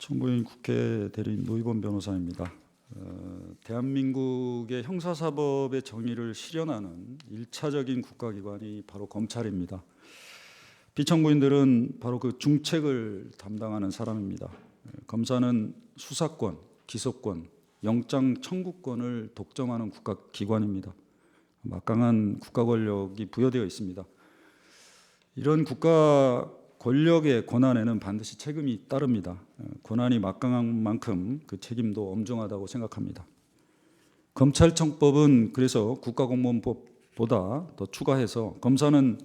청구인 국회 대리인 노희범 변호사입니다. 대한민국의 형사사법의 정의를 실현하는 1차적인 국가기관이 바로 검찰입니다. 피청구인들은 바로 그 중책을 담당하는 사람입니다. 검사는 수사권, 기소권, 영장 청구권을 독점하는 국가기관입니다. 막강한 국가 권력이 부여되어 있습니다. 이런 국가 권력의 권한에는 반드시 책임이 따릅니다. 권한이 막강한 만큼 그 책임도 엄중하다고 생각합니다. 검찰청법은 그래서 국가공무원법보다 더 추가해서 검사는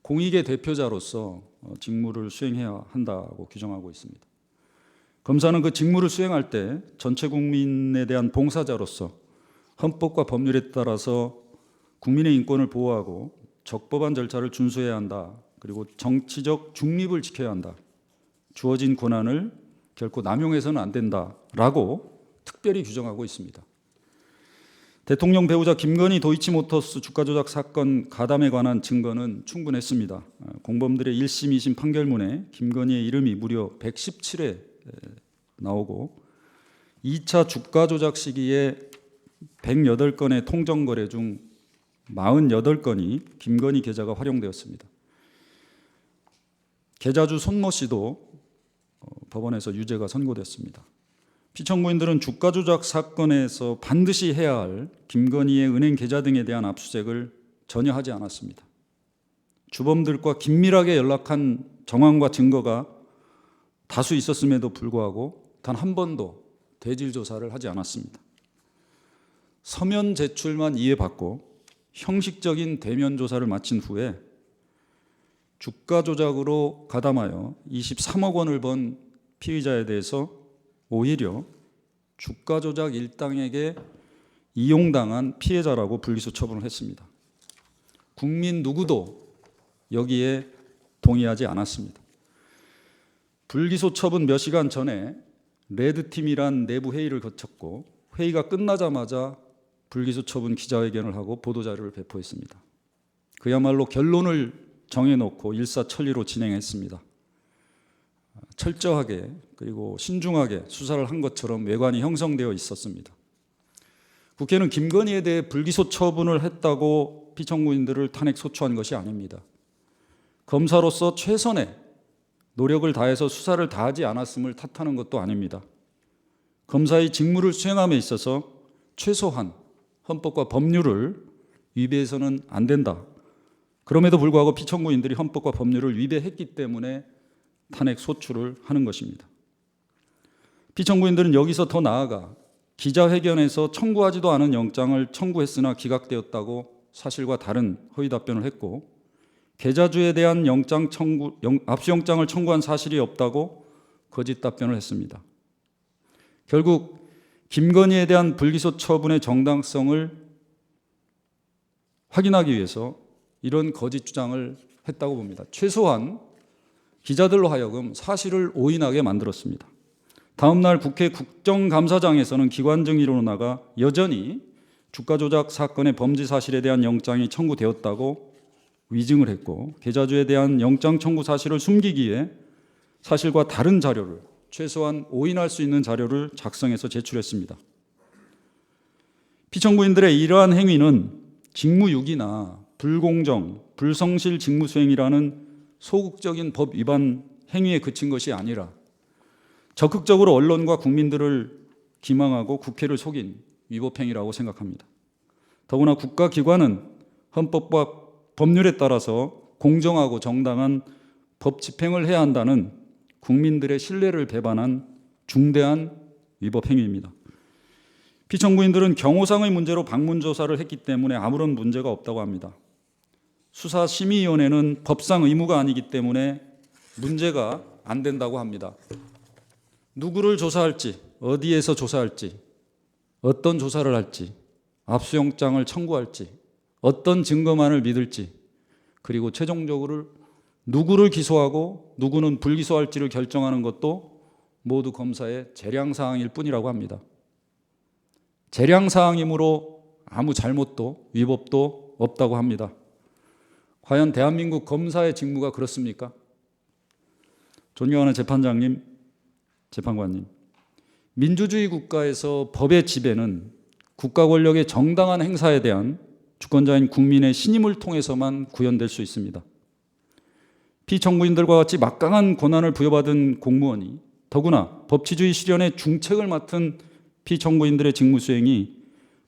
공익의 대표자로서 직무를 수행해야 한다고 규정하고 있습니다. 검사는 그 직무를 수행할 때 전체 국민에 대한 봉사자로서 헌법과 법률에 따라서 국민의 인권을 보호하고 적법한 절차를 준수해야 한다. 그리고 정치적 중립을 지켜야 한다. 주어진 권한을 결코 남용해서는 안 된다라고 특별히 규정하고 있습니다. 대통령 배우자 김건희 도이치모터스 주가 조작 사건 가담에 관한 증거는 충분했습니다. 공범들의 1심, 2심 판결문에 김건희의 이름이 무려 117회 나오고 2차 주가 조작 시기에 108건의 통정 거래 중 48건이 김건희 계좌가 활용되었습니다. 계좌주 손모 씨도 법원에서 유죄가 선고됐습니다. 피청구인들은 주가 조작 사건에서 반드시 해야 할 김건희의 은행 계좌 등에 대한 압수수색을 전혀 하지 않았습니다. 주범들과 긴밀하게 연락한 정황과 증거가 다수 있었음에도 불구하고 단 한 번도 대질 조사를 하지 않았습니다. 서면 제출만 이해받고 형식적인 대면 조사를 마친 후에 주가 조작으로 가담하여 23억 원을 번 피의자에 대해서 오히려 주가 조작 일당에게 이용당한 피해자라고 불기소 처분을 했습니다. 국민 누구도 여기에 동의하지 않았습니다. 불기소 처분 몇 시간 전에 레드팀이란 내부 회의를 거쳤고 회의가 끝나자마자 불기소 처분 기자회견을 하고 보도자료를 배포했습니다. 그야말로 결론을 정해놓고 일사천리로 진행했습니다. 철저하게 그리고 신중하게 수사를 한 것처럼 외관이 형성되어 있었습니다. 국회는 김건희에 대해 불기소 처분을 했다고 피청구인들을 탄핵 소추한 것이 아닙니다. 검사로서 최선의 노력을 다해서 수사를 다하지 않았음을 탓하는 것도 아닙니다. 검사의 직무를 수행함에 있어서 최소한 헌법과 법률을 위배해서는 안 된다. 그럼에도 불구하고 피청구인들이 헌법과 법률을 위배했기 때문에 탄핵 소추를 하는 것입니다. 피청구인들은 여기서 더 나아가 기자회견에서 청구하지도 않은 영장을 청구했으나 기각되었다고 사실과 다른 허위 답변을 했고 계좌주에 대한 압수영장을 청구한 사실이 없다고 거짓 답변을 했습니다. 결국 김건희에 대한 불기소 처분의 정당성을 확인하기 위해서 이런 거짓 주장을 했다고 봅니다. 최소한 기자들로 하여금 사실을 오인하게 만들었습니다. 다음 날 국회 국정감사장에서는 기관증인으로 나가 여전히 주가 조작 사건의 범죄 사실에 대한 영장이 청구되었다고 위증을 했고 계좌주에 대한 영장 청구 사실을 숨기기 위해 사실과 다른 자료를 최소한 오인할 수 있는 자료를 작성해서 제출했습니다. 피청구인들의 이러한 행위는 직무유기나 불공정, 불성실 직무수행이라는 소극적인 법 위반 행위에 그친 것이 아니라 적극적으로 언론과 국민들을 기망하고 국회를 속인 위법행위라고 생각합니다. 더구나 국가기관은 헌법과 법률에 따라서 공정하고 정당한 법 집행을 해야 한다는 국민들의 신뢰를 배반한 중대한 위법행위입니다. 피청구인들은 경호상의 문제로 방문조사를 했기 때문에 아무런 문제가 없다고 합니다. 수사심의위원회는 법상 의무가 아니기 때문에 문제가 안 된다고 합니다. 누구를 조사할지, 어디에서 조사할지, 어떤 조사를 할지, 압수영장을 청구할지, 어떤 증거만을 믿을지, 그리고 최종적으로 누구를 기소하고 누구는 불기소할지를 결정하는 것도 모두 검사의 재량사항일 뿐이라고 합니다. 재량사항이므로 아무 잘못도 위법도 없다고 합니다. 과연 대한민국 검사의 직무가 그렇습니까? 존경하는 재판장님, 재판관님, 민주주의 국가에서 법의 지배는 국가 권력의 정당한 행사에 대한 주권자인 국민의 신임을 통해서만 구현될 수 있습니다. 피청구인들과 같이 막강한 권한을 부여받은 공무원이, 더구나 법치주의 실현의 중책을 맡은 피청구인들의 직무수행이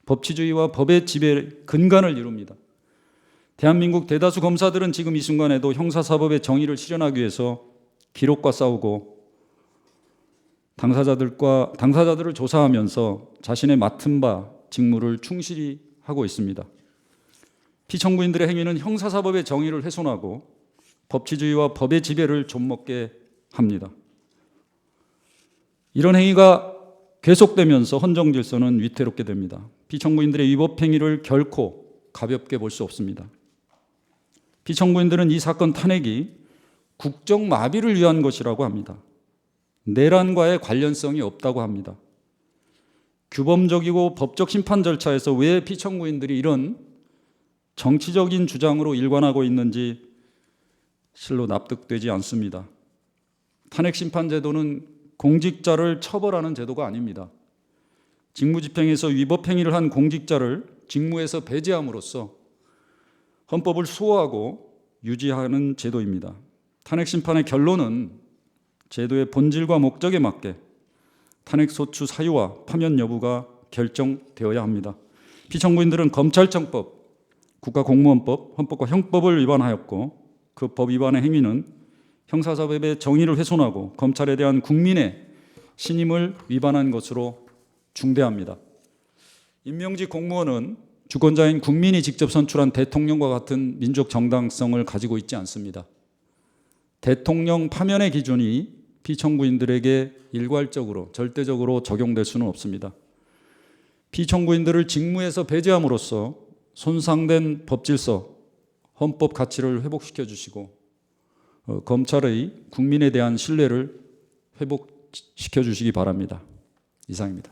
법치주의와 법의 지배의 근간을 이룹니다. 대한민국 대다수 검사들은 지금 이 순간에도 형사사법의 정의를 실현하기 위해서 기록과 싸우고 당사자들을 조사하면서 자신의 맡은 바 직무를 충실히 하고 있습니다. 피청구인들의 행위는 형사사법의 정의를 훼손하고 법치주의와 법의 지배를 좀먹게 합니다. 이런 행위가 계속되면서 헌정질서는 위태롭게 됩니다. 피청구인들의 위법 행위를 결코 가볍게 볼 수 없습니다. 피청구인들은 이 사건 탄핵이 국정마비를 위한 것이라고 합니다. 내란과의 관련성이 없다고 합니다. 규범적이고 법적 심판 절차에서 왜 피청구인들이 이런 정치적인 주장으로 일관하고 있는지 실로 납득되지 않습니다. 탄핵심판제도는 공직자를 처벌하는 제도가 아닙니다. 직무집행에서 위법행위를 한 공직자를 직무에서 배제함으로써 헌법을 수호하고 유지하는 제도입니다. 탄핵심판의 결론은 제도의 본질과 목적에 맞게 탄핵소추 사유와 파면 여부가 결정되어야 합니다. 피청구인들은 검찰청법, 국가공무원법, 헌법과 형법을 위반하였고 그 법 위반의 행위는 형사사법의 정의를 훼손하고 검찰에 대한 국민의 신임을 위반한 것으로 중대합니다. 임명직 공무원은 주권자인 국민이 직접 선출한 대통령과 같은 민족 정당성을 가지고 있지 않습니다. 대통령 파면의 기준이 피청구인들에게 일괄적으로 절대적으로 적용될 수는 없습니다. 피청구인들을 직무에서 배제함으로써 손상된 법질서, 헌법 가치를 회복시켜 주시고 검찰의 국민에 대한 신뢰를 회복시켜 주시기 바랍니다. 이상입니다.